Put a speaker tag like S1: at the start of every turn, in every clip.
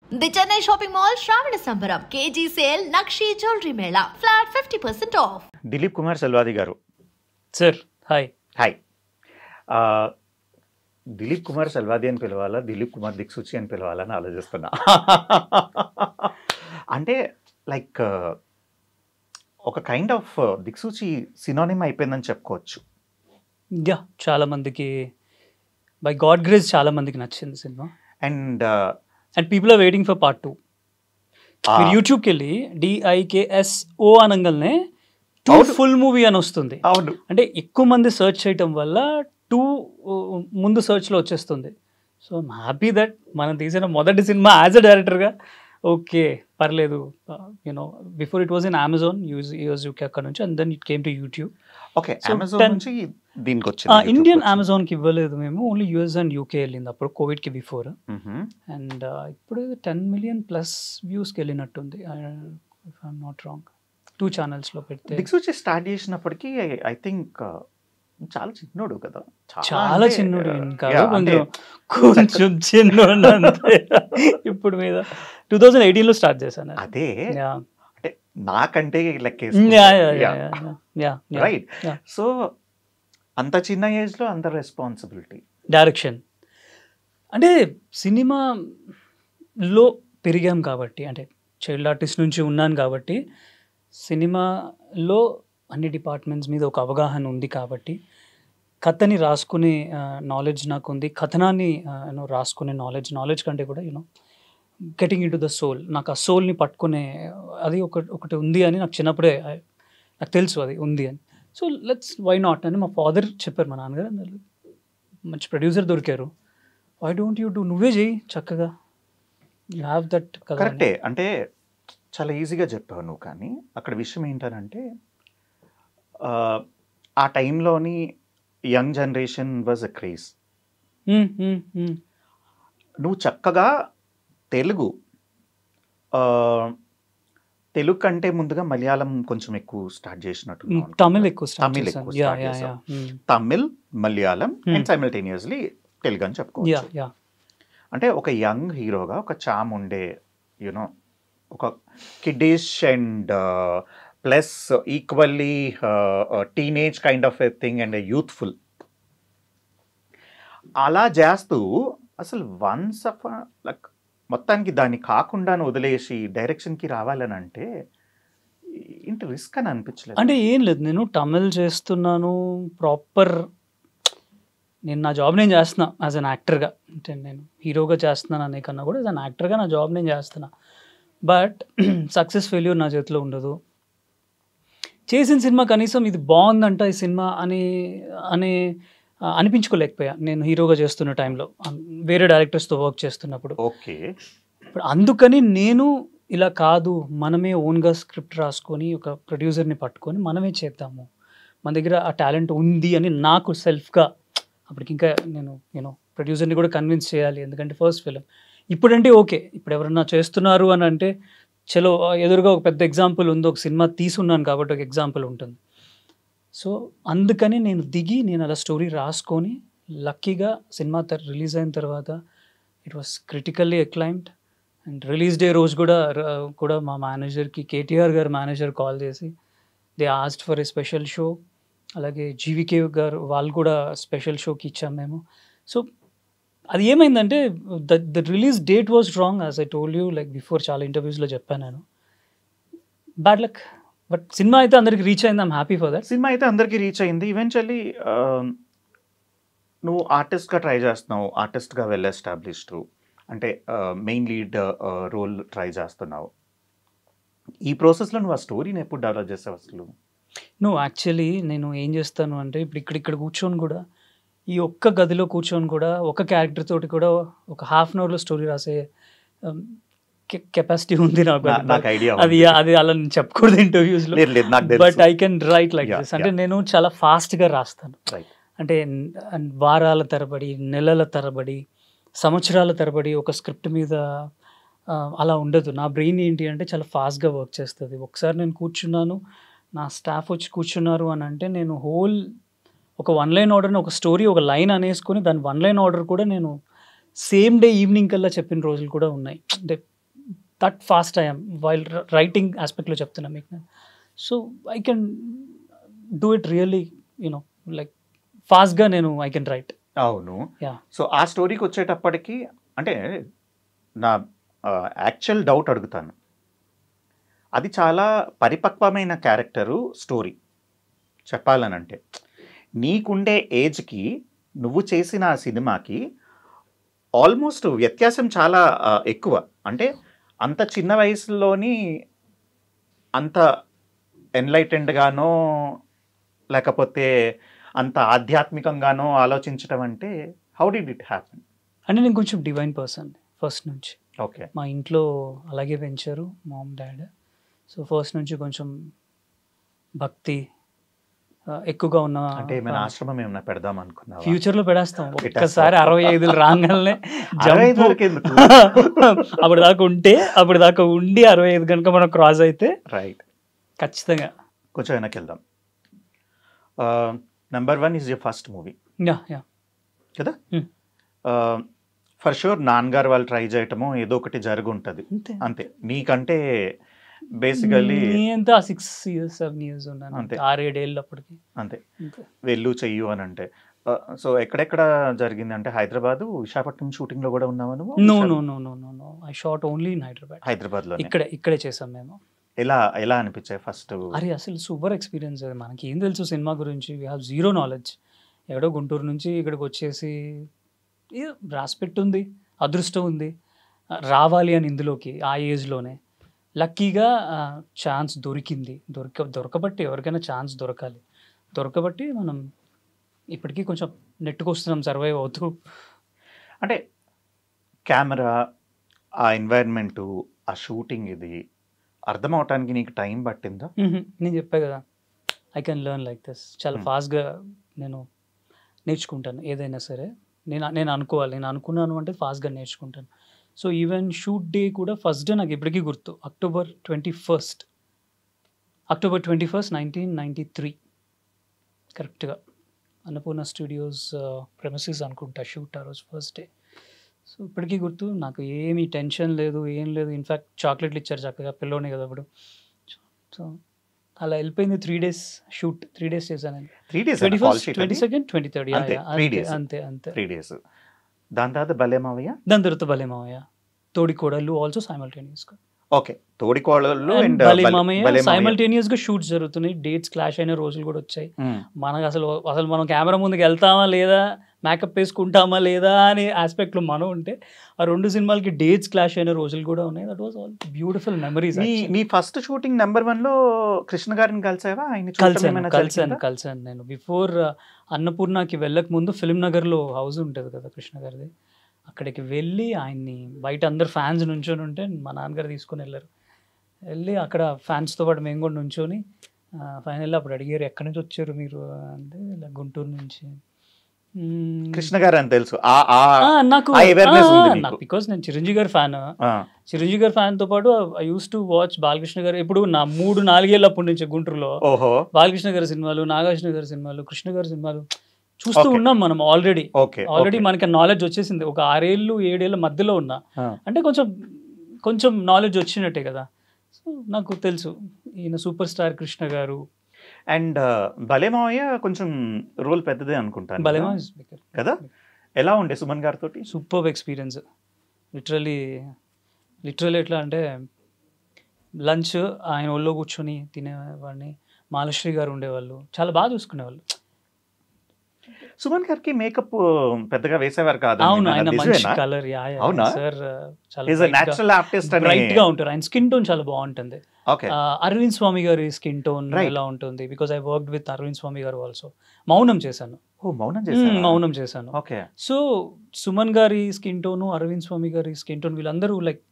S1: The Chennai Shopping Mall Shravana Sambaram KG sale Nakshi Jewelry Mela flat 50% off.
S2: Dilip Kumar Selvadi గారు
S3: sir hi.
S2: Hi. Dilip Kumar Selvadi అని పిలవాలా, దిలీప్ కుమార్ దిక్సూచి అని పిలవాలా అని ఆలోచిస్తున్నా. అంటే లైక్ ఒక కైండ్ ఆఫ్ దిక్సూచి సినోనిమ్ అయిపోయిందని చెప్పుకోవచ్చు.
S3: యా, చాలా మందికి బై గాడ్ గ్రేస్ చాలా మందికి నచ్చింది సినిమా.
S2: And
S3: people are waiting for part 2. మీరు యూట్యూబ్కి వెళ్ళి DIKSO అనగానే 2 ఫుల్ మూవీ అని వస్తుంది.
S2: అవును,
S3: అంటే ఎక్కువ మంది సెర్చ్ చేయటం వల్ల 2 ముందు సెర్చ్లో వచ్చేస్తుంది. సో ఐమ్ హ్యాపీ దట్ మనం తీసిన మొదటి సినిమా యాజ్ అ డైరెక్టర్గా ఓకే పర్లేదు. You know before it was in Amazon US అక్కడ నుంచి, and then it came to YouTube.
S2: Okay, Amazon నుంచి దీనికి వచ్చింది.
S3: ఇండియన్ అమెజాన్కి ఇవ్వలేదు మేము, ఓన్లీ US అండ్ UK వెళ్ళింది అప్పుడు కోవిడ్కి బిఫోర్. అండ్ ఇప్పుడు 10 million+ వ్యూస్కి వెళ్ళినట్టుంది, ఇఫ్ ఐఎమ్ నాట్ రాంగ్. 2 ఛానల్స్లో పెడితే.
S2: దిక్సూచి స్టార్ట్ చేసినప్పటికీ ఐ థింక్ చాలా చిన్నోడు కదా,
S3: చాలా చిన్నోడు కొంచెం చిన్నోడు అంతే. ఇప్పుడు మీద 2018లో స్టార్ట్ చేశాను.
S2: అదే అంటే నాకంటే లెక్క రైట్. సో అంత చిన్న ఏజ్లో అంత రెస్పాన్సిబిలిటీ.
S3: డైరెక్షన్ అంటే సినిమాలో పెరిగాం కాబట్టి, అంటే చైల్డ్ ఆర్టిస్ట్ నుంచి ఉన్నాను కాబట్టి సినిమాలో అన్ని డిపార్ట్మెంట్స్ మీద ఒక అవగాహన ఉంది కాబట్టి కథని రాసుకునే నాలెడ్జ్ నాకు ఉంది. కథనాన్ని రాసుకునే నాలెడ్జ్ కంటే కూడా getting into the soul, నాకు ఆ సోల్ని పట్టుకునే అది ఒకటి ఉంది అని నాకు చిన్నప్పుడే నాకు తెలుసు అది ఉంది అని. సో లెట్స్ వై నాట్ అని మా ఫాదర్ చెప్పారు, మా నాన్నగారు మంచి ప్రొడ్యూసర్ దొరికారు, వై డోంట్ యూ డూ, నువ్వే చేయి చక్కగా, యూ హ్యావ్ దట్.
S2: కరెక్టే, అంటే చాలా ఈజీగా చెప్పావు నువ్వు, కానీ అక్కడ విషయం ఏంటనంటే ఆ టైంలోని young generation was a craze. నువ్వు చక్కగా తెలుగు కంటే ముందుగా మలయాళం కొంచెం ఎక్కువ స్టార్ట్ చేసినట్టు, తమిళ్ మలయాళం అండ్ సైమల్టేనియస్లీ తెలుగు అని చెప్పుకోవచ్చు. అంటే ఒక యంగ్ హీరోగా ఒక చామ్ ఉండే, యూనో ఒక kiddish and plus equally teenage kind of a thing and youthful, అలా చేస్తూ అసలు వన్స్ ఆఫ్ లైక్ మొత్తానికి దాన్ని కాకుండా వదిలేసి డైరెక్షన్కి రావాలని అంటే ఇంత రిస్క్ అని అనిపించలేదు?
S3: అంటే ఏం లేదు, నేను తమిళ్ చేస్తున్నాను ప్రాపర్, నేను నా జాబ్ నేను చేస్తున్నా యాజ్ అన్ యాక్టర్గా. అంటే నేను హీరోగా చేస్తున్నాను అనే కన్నా కూడా యాజ్ అన్ యాక్టర్గా నా జాబ్ నేను చేస్తున్నా. బట్ సక్సెస్ ఫెయిల్యూర్ నా చేతిలో ఉండదు. చేసిన సినిమా కనీసం ఇది బాగుందంట ఈ సినిమా అని అనిపించుకోలేకపోయా నేను హీరోగా చేస్తున్న టైంలో, వేరే డైరెక్టర్స్తో వర్క్ చేస్తున్నప్పుడు.
S2: ఓకే,
S3: ఇప్పుడు అందుకని నేను ఇలా కాదు, మనమే ఓన్గా స్క్రిప్ట్ రాసుకొని ఒక ప్రొడ్యూసర్ని పట్టుకొని మనమే చేద్దాము, మన దగ్గర ఆ టాలెంట్ ఉంది అని నాకు సెల్ఫ్గా అప్పటికి ఇంకా నేను ప్రొడ్యూసర్ని కూడా కన్విన్స్ చేయాలి, ఎందుకంటే ఫస్ట్ ఫిలిం. ఇప్పుడంటే ఓకే, ఇప్పుడు ఎవరన్నా చేస్తున్నారు అని అంటే చలో ఎదురుగా ఒక పెద్ద ఎగ్జాంపుల్ ఉంది, ఒక సినిమా తీసున్నాను కాబట్టి ఒక ఎగ్జాంపుల్ ఉంటుంది. సో అందుకని నేను దిగి నేను అలా స్టోరీ రాసుకొని లక్కీగా సినిమా రిలీజ్ అయిన తర్వాత it was critically acclaimed. And release day రోజు కూడా మా మేనేజర్కి, KTR గారు మేనేజర్ కాల్ చేసి they asked for a special show. అలాగే GVK గారు వాళ్ళు కూడా స్పెషల్ షోకి ఇచ్చాం మేము. సో అది ఏమైందంటే the release date was wrong, as I told you like before, చాలా ఇంటర్వ్యూస్లో చెప్పాను నేను. Bad luck. బట్ సినిమా అయితే అందరికి రీచ్ అయింది, I'm happy for that.
S2: Cinema అయితే అందరికీ రీచ్ అయింది. ఈవెన్చువల్లీ నువ్వు ఆర్టిస్ట్గా ట్రై చేస్తున్నావు, ఆర్టిస్ట్గా వెల్ ఎస్టాబ్లిష్డ్, అంటే మెయిన్ లీడ్ రోల్ ట్రై చేస్తున్నావు. ఈ ప్రాసెస్లో నువ్వు ఆ స్టోరీని ఎప్పుడు డెవలప్ చేసావు అసలు?
S3: నువ్వు యాక్చువల్లీ నేను ఏం చేస్తాను అంటే ఇప్పుడు ఇక్కడ కూర్చొని కూడా, ఈ ఒక్క గదిలో కూర్చొని కూడా ఒక క్యారెక్టర్ తోటి కూడా ఒక ½ an hourలో స్టోరీ రాసే కెపాసిటీ ఉంది నాకు. అది అలా నేను చెప్పకూడదు ఇంటర్వ్యూస్లో, but I can write like this. అంటే నేను చాలా ఫాస్ట్గా రాస్తాను, అంటే వారాల తరబడి, నెలల తరబడి, సంవత్సరాల తరబడి ఒక స్క్రిప్ట్ మీద అలా ఉండదు. నా బ్రెయిన్ ఏంటి అంటే చాలా ఫాస్ట్గా వర్క్ చేస్తుంది. ఒకసారి నేను కూర్చున్నాను, నా స్టాఫ్ వచ్చి కూర్చున్నారు అని అంటే నేను ఒక 1 line ఆర్డర్ని, ఒక స్టోరీ ఒక లైన్ అనేసుకొని దాని 1 line ఆర్డర్ కూడా నేను సేమ్ డే ఈవినింగ్ కల్లా చెప్పిన రోజులు కూడా ఉన్నాయి. అంటే that fast I'm while writing ఆస్పెక్ట్లో చెప్తున్నా మీకు. So I can do it really you know like ఫాస్ట్గా నేను ఐ కెన్ రైట్.
S2: అవును. సో ఆ స్టోరీకి వచ్చేటప్పటికి అంటే నా యాక్చువల్ డౌట్ అడుగుతాను, అది చాలా పరిపక్వమైన క్యారెక్టరు స్టోరీ చెప్పాలనంటే, నీకుండే ఏజ్కి నువ్వు చేసిన ఆ సినిమాకి ఆల్మోస్ట్ వ్యత్యాసం చాలా ఎక్కువ. అంటే అంత చిన్న వయసులోని అంత ఎన్లైటెండ్గానో లేకపోతే అంత ఆధ్యాత్మికంగానో ఆలోచించడం అంటే హౌ డిడ్ ఇట్ హ్యాపెన్?
S3: అంటే నేను కొంచెం డివైన్ పర్సన్ ఫస్ట్ నుంచి.
S2: ఓకే.
S3: మా ఇంట్లో అలాగే పెంచారు మామ్ డాడ్. సో ఫస్ట్ నుంచి కొంచెం భక్తి ఎక్కువగా ఉన్న.
S2: అంటే ఏమైనా ఆశ్రమం ఏమైనా పెడదాం అనుకున్నా?
S3: ఫ్యూచర్లో పెడేస్తాం. ఒక్కసారి 65 రాగానే అప్పుడు దాకా ఉండి 65 కనుక మనం క్రాస్ అయితే
S2: రైట్
S3: ఖచ్చితంగా.
S2: కొంచెం వెనక్కి వెళ్దాం. Number 1 is your first movie కదా? ఫర్ షూర్ నాన్నగారు వాళ్ళు ట్రై చేయటమో ఏదో ఒకటి జరిగి ఉంటుంది అంతే. నీకంటే బేసికల్లీ
S3: ఎంత 6 years 7 years ఉన్నాను అంతే, 6-7 ఏళ్ళు అప్పటికి అంతే.
S2: వెళ్ళు చెయ్యు అని అంటే. సో ఎక్కడెక్కడ జరిగింది అంటే హైదరాబాద్, విశాఖపట్నం షూటింగ్ లో కూడా ఉన్నావా నువ్వు?
S3: No I shot only in Hyderabad లో. ఇక్కడే చేసాం మేము.
S2: ఎలా అనిపించాయి ఫస్ట్?
S3: అరే అసలు సూపర్ ఎక్స్పీరియన్స్. అది మనకి ఏం తెలుసు సినిమా గురించి, వీ హ్యావ్ జీరో నాలెడ్జ్. ఎక్కడో గుంటూరు నుంచి ఇక్కడికి వచ్చేసి రాసిపెట్టి ఉంది, అదృష్టం ఉంది రావాలి అని ఇందులోకి ఆ ఏజ్లోనే. లక్కీగా ఛాన్స్ దొరికింది. దొరకబట్టి ఎవరికైనా ఛాన్స్ దొరకబట్టి మనం ఇప్పటికీ కొంచెం నెట్టుకొస్తున్నాం, సర్వైవ్ అవుతూ.
S2: అంటే కెమెరా, ఆ ఎన్వైర్న్మెంటు, ఆ షూటింగ్ ఇది అర్థం అవటానికి నీకు టైం పట్టిందా?
S3: నేను చెప్పా కదా, I can learn like this. చాలా ఫాస్ట్గా నేను నేర్చుకుంటాను ఏదైనా సరే. నేను అనుకున్నాను అంటే ఫాస్ట్గా నేర్చుకుంటాను. సో ఈవెన్ షూట్ డే కూడా ఫస్ట్ డే నాకు ఇప్పటికీ గుర్తు, October 21st 1993 కరెక్ట్గా అన్నపూర్ణ స్టూడియోస్ ప్రెమిసెస్ అనుకుంటా షూట్ ఆ రోజు ఫస్ట్ డే. సో ఇప్పటికీ గుర్తు, నాకు ఏమీ టెన్షన్ లేదు, ఏం లేదు. ఇన్ఫ్యాక్ట్ చాక్లెట్లు ఇచ్చారు చక్కగా, పిల్లోనే కదా అప్పుడు. సో అలా వెళ్ళిపోయింది 3 days షూట్. 3 days చేశాను. 21st 22nd 23rd అంతే
S2: 3 days. దాని తర్వాత భలే
S3: మావయ్య, తోడికోడళ్ళు ఆల్సో సైమల్టేనియస్గా.
S2: ఓకే, తోడికోడళ్ళు అండ్
S3: భలే మామయ్య సైమల్టేనియస్ గా షూట్స్ జరుగుతున్నాయి. డేట్స్ క్లాష్ అయిన రోజులు కూడా వచ్చాయి. మనకు అసలు మనం కెమెరా ముందుకు వెళ్తామా లేదా, మేకప్ వేసుకుంటామా లేదా అనే ఆస్పెక్ట్లో మనం ఉంటే, ఆ 2 సినిమాలకి డేట్స్ క్లాష్ అయిన రోజులు కూడా ఉన్నాయి. That was all beautiful memories.
S2: నీ ఫస్ట్ షూటింగ్ నెంబర్ 1 లో కృష్ణ గారిని కలిసావా?
S3: కలిసాను నేను. బిఫోర్ అన్నపూర్ణకి వెళ్ళక ముందు ఫిల్మ్ నగర్లో హౌస్ ఉంటుంది కదా కృష్ణ గారిది, అక్కడికి వెళ్ళి ఆయన్ని బయట అందరు ఫ్యాన్స్ నుంచొని ఉంటే మా నాన్నగారు తీసుకొని వెళ్ళి అక్కడ ఫ్యాన్స్తో పాటు మేము కూడా నుంచొని ఫైనల్లీ అప్పుడు అడిగారు, ఎక్కడి నుంచి వచ్చారు మీరు అంటే, ఇలా గుంటూరు నుంచి.
S2: కృష్ణ గారు అని తెలుసు
S3: నాకు, బికాస్ నేను చిరంజీవి గారి ఫ్యాన్ తో పాటు I use to watch Balakrishna గారు. ఇప్పుడు నా 3-4 ఏళ్ళ అప్పటి నుంచి గుంటూరులో బాలకృష్ణ గారి సినిమాలు, నాగార్జున గారి సినిమాలు, కృష్ణ గారి సినిమాలు చూస్తూ ఉన్నాం మనం. ఆల్రెడీ మనకి నాలెడ్జ్ వచ్చేసింది. ఒక 6-7 ఏళ్ళ మధ్యలో ఉన్నా అంటే కొంచెం నాలెడ్జ్ వచ్చినట్టే కదా. సో నాకు తెలుసు ఈయన సూపర్ స్టార్ కృష్ణ గారు.
S2: అండ్ భలే మావయ్య కొంచెం రోల్ పెద్దదే అనుకుంటాను
S3: భలే మావయ్య
S2: కదా. ఎలా ఉండే సుమన్ గారితో?
S3: Super experience. లిటరలీ ఎట్లా అంటే, లంచ్ ఆయన ఒళ్ళో కూర్చొని తినేవాడిని. మాలశ్రీ గారు ఉండేవాళ్ళు, చాలా బాగా చూసుకునేవాళ్ళు.
S2: సుమన్ గారికి మేకప్ పెద్దగా వేసేవారు కాదు.
S3: అవును, ఆయన మంచి కలర్. సార్ చాలా బ్రైట్ గా ఉంటారు. ఆయన స్కిన్ టోన్ చాలా బాగుంటుంది. అరవింద్ స్వామి గారి స్కిన్ టోన్ ఎలా ఉంటుంది, because I worked with Arvind Swamy గారు ఆల్సో. మౌనం చేశాను. సో సుమన్ గారి స్కిన్ టోన్, అరవింద్ స్వామి గారి స్కిన్ టోన్, వీళ్ళందరూ లైక్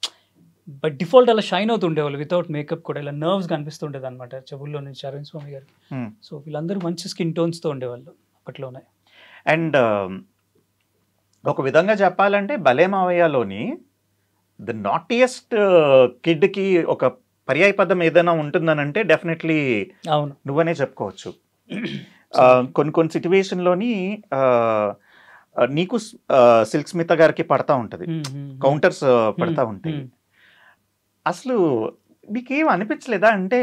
S3: బై డిఫాల్ట్ అలా షైన్ అవుతుండేవాళ్ళు వితౌట్ మేకప్ కూడా. ఇలా నర్వ్స్ కనిపిస్తుండేది అనమాట చెవుల్లో నుంచి అరవింద్ స్వామి గారు. సో వీళ్ళందరూ మంచి స్కిన్ టోన్స్ తో ఉండేవాళ్ళు అప్పట్లోనే.
S2: అండ్ ఒక విధంగా చెప్పాలంటే భలే మావయ్యలోని ద నాటియెస్ట్ కిడ్కి ఒక పర్యాయ పదం ఏదైనా ఉంటుందనంటే డెఫినెట్లీ
S3: అవును
S2: నువ్వనే చెప్పుకోవచ్చు. కొన్ని సిచ్యువేషన్లోని నీకు సిల్క్ స్మిత గారికి పడతా ఉంటుంది, కౌంటర్స్ పడతా ఉంటాయి. అసలు నీకేం అనిపించలేదా అంటే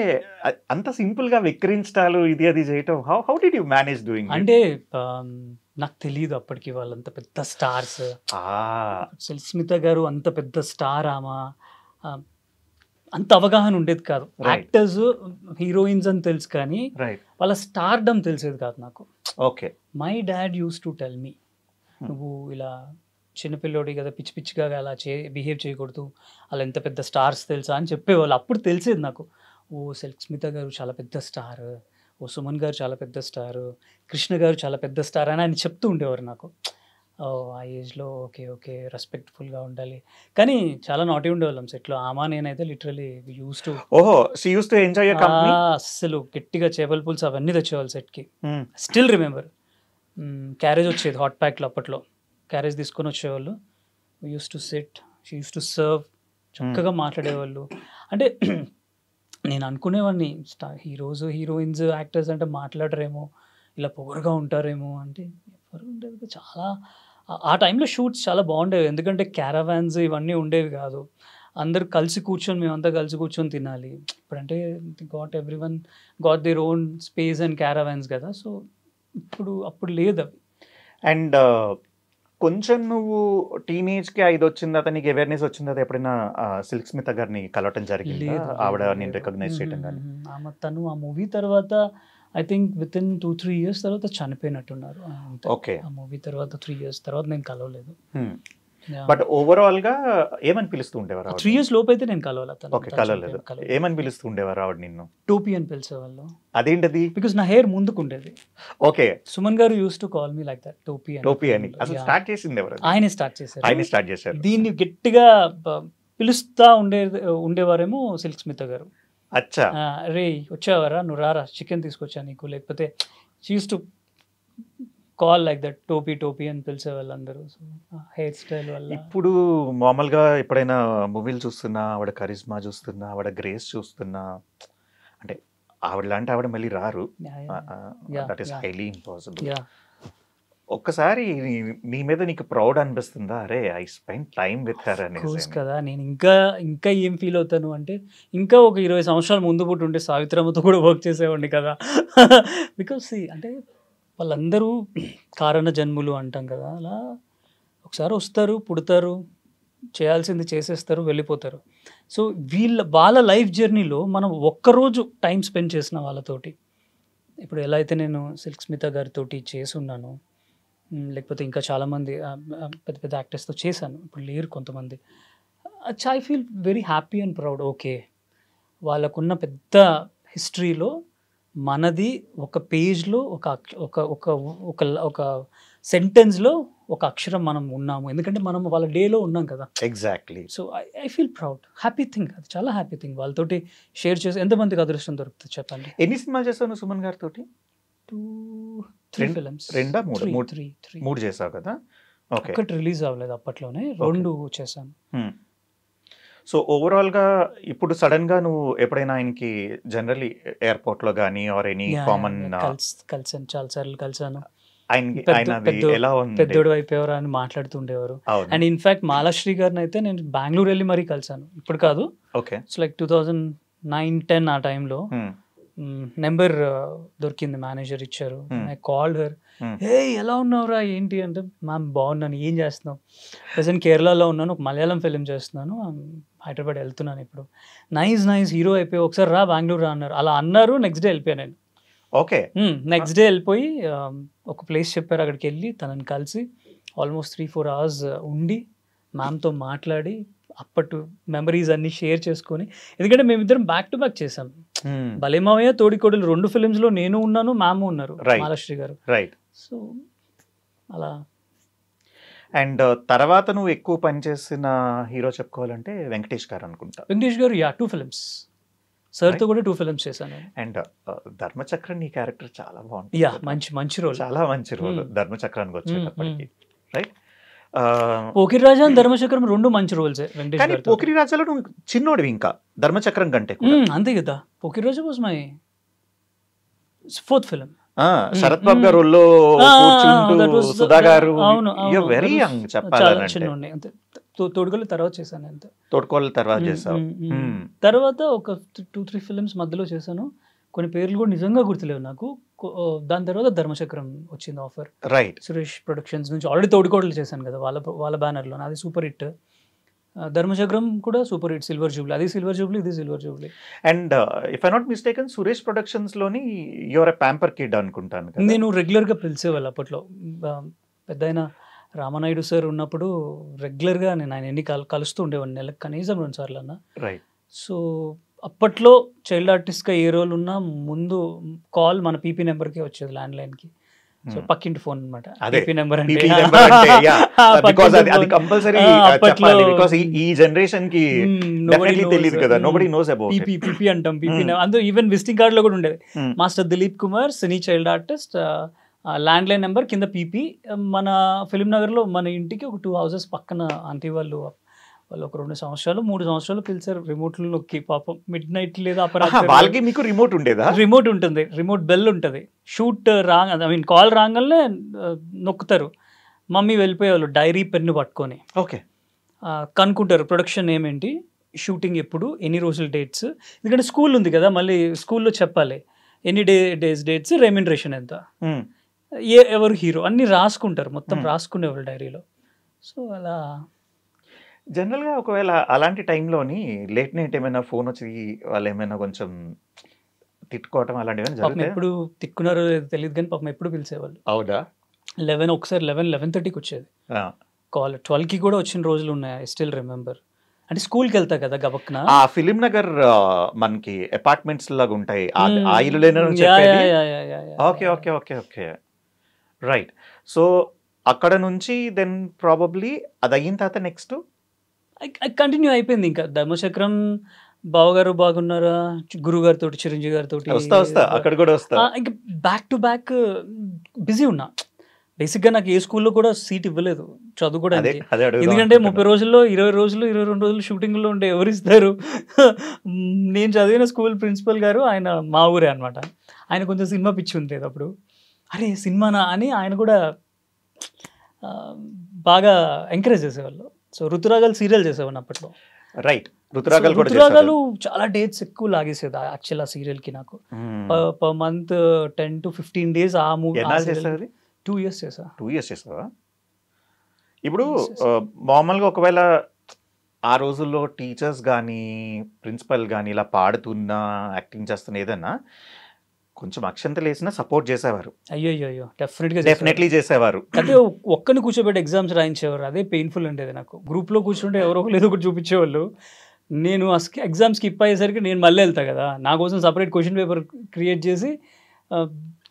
S2: అంత సింపుల్ గా విక్రించాలు ఇది అది చేయటం how did you manage doing
S3: అంటే నాకు తెలియదు అప్పటికి వాళ్ళంత పెద్ద స్టార్స్. సుస్మిత గారు అంత పెద్ద స్టార్, ఆమె అంత అవగాహన ఉండేది కాదు. యాక్టర్స్ హీరోయిన్స్ అని తెలుసు కానీ వాళ్ళ స్టార్డమ్ తెలిసేది కాదు నాకు.
S2: Okay.
S3: My dad use to tell me, నువ్వు ఇలా చిన్నపిల్లోడి కదా, పిచ్చి పిచ్చిగా అలా బిహేవ్ చేయకూడదు, అలా ఎంత పెద్ద స్టార్స్ తెలుసా అని చెప్పేవాళ్ళు. అప్పుడు తెలిసేది నాకు, ఓ సుస్మిత గారు చాలా పెద్ద స్టార్, ఓ సుమన్ గారు చాలా పెద్ద స్టార్, కృష్ణ గారు చాలా పెద్ద స్టార్ అని ఆయన చెప్తూ ఉండేవారు నాకు. ఓ ఆ ఏజ్లో ఓకే ఓకే రెస్పెక్ట్ఫుల్గా ఉండాలి. కానీ చాలా నాటి ఉండేవాళ్ళం సెట్లో. ఆమా నేనైతే లిటరలీ యూస్ టు అస్సలు గట్టిగా చేపల పులుసు అవన్నీ తెచ్చేవాళ్ళు సెట్కి. స్టిల్ రిమెంబర్, క్యారేజ్ వచ్చేది హాట్ ప్యాక్లో, అప్పట్లో క్యారేజ్ తీసుకొని వచ్చేవాళ్ళు. Use to SIT, she use to serve, చక్కగా మాట్లాడేవాళ్ళు. అంటే నేను అనుకునేవాడిని హీరోస్ హీరోయిన్స్ యాక్టర్స్ అంటే మాట్లాడరేమో, ఇలా పొగరుగా ఉంటారేమో అంటే ఎవరు ఉండేది. చాలా ఆ టైంలో షూట్స్ చాలా బాగుండేవి, ఎందుకంటే క్యారవాన్స్ ఇవన్నీ ఉండేవి కాదు. అందరు కలిసి కూర్చొని, మేమంతా కలిసి కూర్చొని తినాలి. ఇప్పుడంటే everyone got their own space and caravans కదా, సో అప్పుడు లేదు అవి.
S2: అండ్ కొంచెం నువ్వు టీనేజ్కి 5 వచ్చింది, అతనికి అవేర్నెస్ వచ్చింది, అది ఎప్పుడైనా సిల్క్ స్మిత గారిని కలవటం జరిగింది, ఆవిడ నేను రికగ్నైజ్ చేయటం కానీ?
S3: తను ఆ మూవీ తర్వాత I think with in 2-3 years తర్వాత చనిపోయినట్టున్నారు.
S2: ఓకే.
S3: ఆ మూవీ తర్వాత 3 years తర్వాత నేను కలవలేదు.
S2: బట్ ఓవరాల్ గా ఏమని పిలుస్తూ ఉండేవారు?
S3: 3 years లోపు అయితే నేను కలవలేదు.
S2: ఓకే, కలవలేదు. ఏమని పిలుస్తూ ఉండేవారు ఆవిడ నిన్ను?
S3: టోపీ అని పిలిచేవాళ్ళు.
S2: అదేంటది?
S3: బికాస్ నా హెయిర్ ముందుకుండేది.
S2: ఓకే.
S3: సుమన్ గారు use to call me like that, టోపీ అని.
S2: అసలు స్టార్ట్ చేసింది ఎవరు?
S3: ఆయన స్టార్ట్ చేశారు. దీన్ని గట్టిగా పిలుస్తా ఉండేవారేమో సిల్క్ స్మిత గారు.
S2: అచ్చా,
S3: రే వచ్చావారా, నువ్వు రారా, చికెన్ తీసుకొచ్చా నీకు, లేకపోతే she use to call like that, టోపీ అని పిలిచే వాళ్ళందరూ. సో హెయిర్ స్టైల్ వల్ల.
S2: ఇప్పుడు మామూలుగా ఎప్పుడైనా మూవీలు చూస్తున్నా, ఆవిడ కరిజ్మా చూస్తున్నా, ఆవిడ గ్రేస్ చూస్తున్నా, అంటే ఆవిడ లాంటి ఆవిడ మళ్ళీ రారు. That is highly impossible. ఒక్కసారి నీ మీద నీకు ప్రౌడ్ అనిపిస్తుందా, అరే I spend time with her అనేసి?
S3: కదా, నేను ఇంకా ఏం ఫీల్ అవుతాను అంటే, ఇంకా ఒక 20 సంవత్సరాల ముందు పుట్టి ఉంటే సావిత్రమ్మతో కూడా వర్క్ చేసేవాడిని కదా. బికాస్ అంటే వాళ్ళందరూ కారణ జన్ములు అంటాం కదా, అలా ఒకసారి వస్తారు, పుడతారు, చేయాల్సింది చేసేస్తారు, వెళ్ళిపోతారు. సో వాళ్ళ లైఫ్ జర్నీలో మనం ఒక్కరోజు టైం స్పెండ్ చేసిన వాళ్ళతోటి, ఇప్పుడు ఎలా అయితే నేను సిల్క్ స్మిత గారితో చేసి ఉన్నాను, లేకపోతే ఇంకా చాలామంది పెద్ద పెద్ద యాక్టర్స్తో చేశాను, ఇప్పుడు లేరు కొంతమంది. I feel very happy and proud. Okay, వాళ్ళకున్న పెద్ద హిస్టరీలో మనది ఒక పేజ్లో ఒక సెంటెన్స్లో ఒక అక్షరం మనం ఉన్నాము, ఎందుకంటే మనం వాళ్ళ డేలో ఉన్నాం కదా.
S2: Exactly.
S3: So I feel proud, happy thing, అది చాలా హ్యాపీ థింగ్. వాళ్ళతోటి షేర్ చేసి ఎంతమందికి అదృష్టం దొరుకుతుంది చెప్పండి.
S2: ఎన్ని సినిమాలు చేస్తాను సుమన్ గారితో?
S3: 3 films.
S2: 3 చేసావు కదా. ఓకే.
S3: ఒకటి రిలీజ్ అవ్వలేదు అప్పట్లోనే, 2 చేశాను.
S2: సో ఓవరాల్గా ఇప్పుడు సడన్గా నువ్వు ఎప్పుడైనా ఆయనకి జనరల్లీ ఎయిర్పోర్ట్లో కానీ ఆర్ ఎనీ కామన్
S3: కలిసాను, చాలా సార్లు కలిసాను.
S2: పెద్దోడు
S3: అయిపోయారు అని మాట్లాడుతుండేవారు. అండ్ ఇన్ఫాక్ట్ మాలాశ్రీ గారిని అయితే నేను బెంగళూరు వెళ్ళి మరీ కలిసాను, ఇప్పుడు కాదు.
S2: ఓకే.
S3: సో లైక్ 2009-10 ఆ టైంలో నెంబర్ దొరికింది, మేనేజర్ ఇచ్చారు. ఐ కాల్డ్ హర్, హే ఎలా ఉన్నావురా, ఏంటి అంటే, మ్యామ్ బాగున్నాను, ఏం చేస్తున్నావు? ప్రజెంట్ కేరళలో ఉన్నాను, ఒక మలయాళం ఫిలిం చేస్తున్నాను, హైదరాబాద్ వెళ్తున్నాను ఇప్పుడు. నైస్ హీరో అయిపోయి ఒకసారి రా బెంగళూరు రా అన్నారు. అలా అన్నారు, నెక్స్ట్ డే వెళ్ళిపోయాను నేను.
S2: ఓకే.
S3: నెక్స్ట్ డే వెళ్ళిపోయి ఒక ప్లేస్ చెప్పారు, అక్కడికి వెళ్ళి తనని కలిసి ఆల్మోస్ట్ 3-4 hours ఉండి మ్యామ్తో మాట్లాడి అప్పటి మెమరీస్ అన్ని షేర్ చేసుకొని, ఎందుకంటే మేమిద్దరం బ్యాక్ టు బ్యాక్ చేసాం. బలేమావయ్య తోడికోడలు 2 ఫిలిమ్స్లో నేను ఉన్నాను, మ్యామ్ ఉన్నారు, మాలాశ్రీ గారు.
S2: రైట్.
S3: సో అలా.
S2: అండ్ తర్వాత నువ్వు ఎక్కువ పనిచేసిన హీరో చెప్పుకోవాలంటే వెంకటేష్ గారు అనుకుంటా.
S3: వెంకటేష్ గారు 2 films, సార్తో కూడా 2 films చేశాను.
S2: అండ్ ధర్మచక్ర నీ క్యారెక్టర్ చాలా బాగుంటుంది.
S3: మంచి రోల్,
S2: చాలా మంచి రోల్ ధర్మచక్రానికి వచ్చేటప్పటికి. రైట్.
S3: పోకిరి రాజా అండ్ ధర్మచక్రం 2 మంచి రోల్సే.
S2: కానీ పోకిరి రాజాలో నువ్వు చిన్నోడివి ఇంకా ధర్మచక్రం కంటే.
S3: అంతే కదా, Pokiri Raja was my 4th film.
S2: Sarath Babu గారు సుధా గారు వెరీ యంగ్ చెప్పాలంటే.
S3: తోడుగోలు తర్వాత చేశాను అంతే.
S2: తోడుకోళ్ళ తర్వాత చేసావు.
S3: తర్వాత ఒక 2-3 ఫిల్మ్స్ మధ్యలో చేశాను. కొన్ని పేర్లు కూడా నిజంగా గుర్తులేవు నాకు. దాని తర్వాత ధర్మచక్రం వచ్చింది ఆఫర్,
S2: రైట్.
S3: సురేష్ ప్రొడక్షన్స్ నుంచి. ఆల్రెడీ తోడుకోడలు చేశాను కదా వాళ్ళ బ్యానర్లో, అది సూపర్ హిట్. ధర్మచక్రం కూడా సూపర్ హిట్, సిల్వర్ జూబ్లీ, అది సిల్వర్ జూబ్లీ, ఇది silver Jubilee.
S2: And if I not mistaken Suresh productions లోని యువర్ ఎ ప్యాంపర్ కిడ్ అనుకుంటాను కదా.
S3: నేను రెగ్యులర్గా పిలిచేవాళ్ళు అప్పట్లో. పెద్ద రామనాయుడు సార్ ఉన్నప్పుడు రెగ్యులర్గా నేను ఆయన ఎన్ని కలుస్తూ ఉండేవాడిని, నెలకు కనీసం 2 సార్లు అన్న.
S2: రైట్.
S3: సో అప్పట్లో చైల్డ్ ఆర్టిస్ట్గా ఏ రోల్ ఉన్నా ముందు కాల్ మన పీపీ నెంబర్కే వచ్చేది, ల్యాండ్ లైన్కి. సో పక్కింటి ఫోన్ అనమాట పీపీ నెంబర్ అంటే.
S2: ఈ జనరేషన్ కి తెలియదు కదా, nobody knows about
S3: PP. PP అంటాం, పీపీ. అందులో ఈవెన్ విజిటింగ్ కార్డ్ లో కూడా ఉండేది, master Dilip Kumar, cine child artist, land line number కింద పీపీ. మన ఫిలిం నగర్లో మన ఇంటికి ఒక 2 houses పక్కన ఆంటీ వాళ్ళు ఒక 2 సంవత్సరాలు 3 సంవత్సరాలు పిలిచారు రిమోట్లు నొక్కి. పాపం మిడ్ నైట్ లేదా
S2: అపరాత్రి మీకు రిమోట్ ఉండేదా?
S3: రిమోట్ ఉంటుంది, రిమోట్ బెల్ ఉంటుంది. షూట్ కాల్ రాగానే నొక్కుతారు. మమ్మీ వెళ్ళిపోయేవాళ్ళు డైరీ పెన్ను పట్టుకొని.
S2: ఓకే.
S3: కనుక్కుంటారు ప్రొడక్షన్ ఏమేంటి, షూటింగ్ ఎప్పుడు, ఎన్ని రోజులు డేట్స్. ఎందుకంటే స్కూల్ ఉంది కదా, మళ్ళీ స్కూల్లో చెప్పాలి ఎన్ని డేస్ డేట్స్, రెమ్యునరేషన్ ఎంత, ఎవరు హీరో అన్నీ రాసుకుంటారు, మొత్తం రాసుకునేవాళ్ళు డైరీలో. సో అలా
S2: జనరల్గా ఒకవేళ అలాంటి టైంలోని లేట్ నైట్ ఏమైనా ఫోన్ వచ్చి వాళ్ళు ఏమైనా కొంచెం తిట్టుకోవటం అలాంటివి జరుగుతాయి?
S3: ఎప్పుడు తిట్టుకున్నారో తెలియదు కానీ పాపం ఎప్పుడు పిలిచేవాళ్ళు.
S2: అవునా?
S3: 11 ఒకసారి 11:30కి వచ్చేది కాల్. 12కి కూడా వచ్చిన రోజులు ఉన్నాయి, ఐ స్టిల్ రిమెంబర్. అంటే స్కూల్కి వెళ్తా కదా గబక్న.
S2: ఆ ఫిలిం నగర్ మనకి అపార్ట్మెంట్స్ లాగా ఉంటాయి, ఆ ఇల్లు. Okay okay okay okay right. So అక్కడ నుంచి దెన్ ప్రాబబ్లీ అది అయిన తర్వాత నెక్స్ట్
S3: కంటిన్యూ అయిపోయింది. ఇంకా ధర్మచక్రం, బావగారు బాగున్నారా, గురుగారితో, చిరంజీవి గారితో
S2: అక్కడ కూడా వస్తా.
S3: ఇంకా బ్యాక్ టు బ్యాక్ బిజీ ఉన్నా. బేసిక్గా నాకు ఏ స్కూల్లో కూడా సీట్ ఇవ్వలేదు చదువుకోవడానికి. ఎందుకంటే 30 రోజుల్లో 20 రోజులు 22 రోజులు షూటింగ్లో ఉండే ఎవరిస్తారు. నేను చదివిన స్కూల్ ప్రిన్సిపల్ గారు, ఆయన మా ఊరే అనమాట. ఆయన కొంచెం సినిమా పిచ్చి ఉండేది అప్పుడు. అరే సినిమానా అని ఆయన కూడా బాగా ఎంకరేజ్ చేసేవాళ్ళు. సో ఋతురాగాలు సీరియల్ చేసేవాడిని అప్పట్లో.
S2: రైట్.
S3: ఋతురాగాలు చాలా డేట్స్ ఎక్కువ లాగేసేది యాక్చువల్ ఆ సీరియల్కి. నాకు పర్ మంత్ 10 to 15 days ఆ మూవీ. 2 years చేసా.
S2: 2 years చేసావా? ఇప్పుడు మామూలుగా ఒకవేళ ఆ రోజుల్లో టీచర్స్ కానీ ప్రిన్సిపల్ కానీ ఇలా పాడుతున్నా యాక్టింగ్ చేస్తున్నా ఏదన్నా కొంచెం అక్షంతలు వేసినా సపోర్ట్ చేసేవారు.
S3: అయ్యో
S2: డెఫినెట్లీ చేసేవారు.
S3: అదే ఒక్కని కూర్చోబెట్టి ఎగ్జామ్స్ రాయించేవారు, అదే పెయిన్ఫుల్ ఉండేది నాకు. గ్రూప్లో కూర్చుంటే ఎవరో ఒకరు ఏదో ఒకటి చూపించేవాళ్ళు. నేను ఎగ్జామ్ స్కిప్ అయ్యేసరికి నేను మళ్ళీ వెళ్తా కదా, నా కోసం సపరేట్ క్వశ్చన్ పేపర్ క్రియేట్ చేసి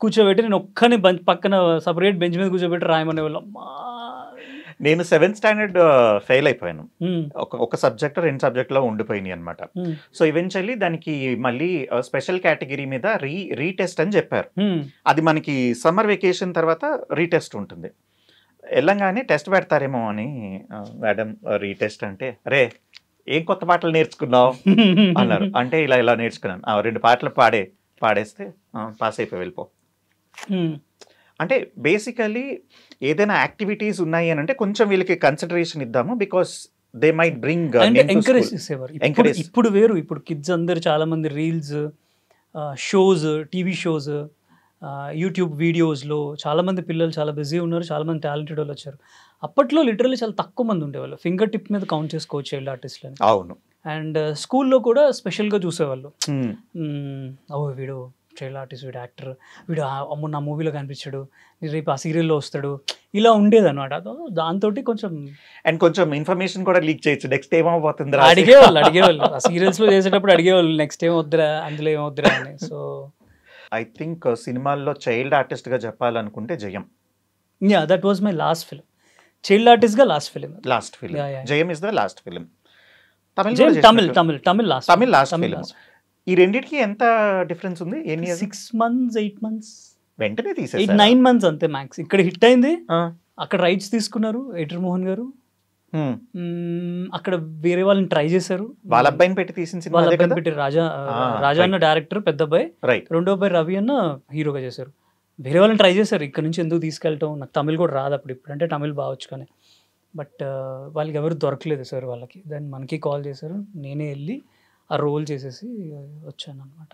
S3: కూర్చోబెట్టి నేను ఒక్కని పక్కన సపరేట్ బెంచ్ మీద కూర్చోబెట్టి రాయమనే వాళ్ళు.
S2: నేను 7th standard ఫెయిల్ అయిపోయాను. ఒక సబ్జెక్ట్ 2 సబ్జెక్ట్లో ఉండిపోయినాయి అనమాట. సో ఈవెన్చువల్లీ దానికి మళ్ళీ స్పెషల్ కేటగిరీ మీద రీటెస్ట్ అని చెప్పారు. అది మనకి సమ్మర్ వెకేషన్ తర్వాత రీటెస్ట్ ఉంటుంది. వెళ్ళంగానే టెస్ట్ పెడతారేమో అని మేడం రీటెస్ట్ అంటే, అరే ఏం కొత్త పాటలు నేర్చుకున్నావు అన్నారు. అంటే ఇలా నేర్చుకున్నాను, 2 పాటలు పాడేస్తే పాస్ అయిపోయి వెళ్ళిపో. అంటే బేసికలీ ఏదైనా యాక్టివిటీస్ ఉన్నాయి అని అంటే కొంచెం వీళ్ళకి కన్సిడరేషన్ ఇద్దాము, because they might bring
S3: encourage చేసేవారు. ఇప్పుడు వేరు, ఇప్పుడు కిడ్స్ అందరు చాలా మంది reels, shows, TV shows, YouTube వీడియోస్లో చాలా మంది పిల్లలు చాలా బిజీ ఉన్నారు, చాలా మంది టాలెంటెడ్ వాళ్ళు వచ్చారు. అప్పట్లో లిటరల్లీ చాలా తక్కువ మంది ఉండేవాళ్ళు, ఫింగర్ టిప్ మీద కౌంట్ చేసుకోవచ్చు చైల్డ్ ఆర్టిస్ట్లని.
S2: అవును.
S3: అండ్ స్కూల్లో కూడా స్పెషల్గా చూసేవాళ్ళు. వీడు చైల్డ్ ఆర్టిస్ట్, వీడు యాక్టర్, వీడు అమ్మ నా మూవీలో కనిపించాడు, రేపు ఆ సీరియల్లో వస్తాడు, ఇలా ఉండేది అనమాట. దాంతో
S2: కొంచెం ఇన్ఫర్మేషన్ కూడా లీక్ చేయొచ్చు, నెక్స్ట్ ఏమవుతుంది
S3: అడిగేవాళ్ళు ఆ సీరియల్స్లో చేసేటప్పుడు అడిగేవాళ్ళు, నెక్స్ట్ ఏమవుద్దిరా, అందులో ఏమవుద్దిరా అని. సో
S2: ఐ థింక్ సినిమాల్లో చైల్డ్ ఆర్టిస్ట్గా చెప్పాలనుకుంటే జయం.
S3: That was my last film. Child ఆర్టిస్ట్గా లాస్ట్ ఫిలిం.
S2: జయం is the last film.
S3: Tamil last
S2: film. ఈ రెండింటికి ఎంత డిఫరెన్స్ ఉంది?
S3: 6 months 8 months
S2: వెంటనే తీసేసారు.
S3: 8-9 months అంతే మ్యాక్స్. ఇక్కడ హిట్ అయింది, అక్కడ రైట్స్ తీసుకున్నారు ఎడిటర్ మోహన్ గారు, అక్కడ వేరే వాళ్ళని ట్రై చేశారు.
S2: వాళ్ళ అబ్బాయిని పెట్టి తీసిన సినిమా,
S3: వాళ్ళ అబ్బాయిని పెట్టి రాజా అన్న డైరెక్టర్, పెద్ద అబ్బాయి, రెండో అబ్బాయి రవి అన్న హీరోగా చేశారు. వేరే వాళ్ళని ట్రై చేశారు, ఇక్కడ నుంచి ఎందుకు తీసుకెళ్ళటం, నాకు తమిళ్ కూడా రాదు అప్పుడు, ఇప్పుడంటే తమిళ్ బావచ్చు కానీ బట్ వాళ్ళకి ఎవరు దొరకలేదు సార్ వాళ్ళకి. దెన్ మనకి కాల్ చేశారు, నేనే వెళ్ళి ఆ రోల్ చేసేసి వచ్చాను అనమాట.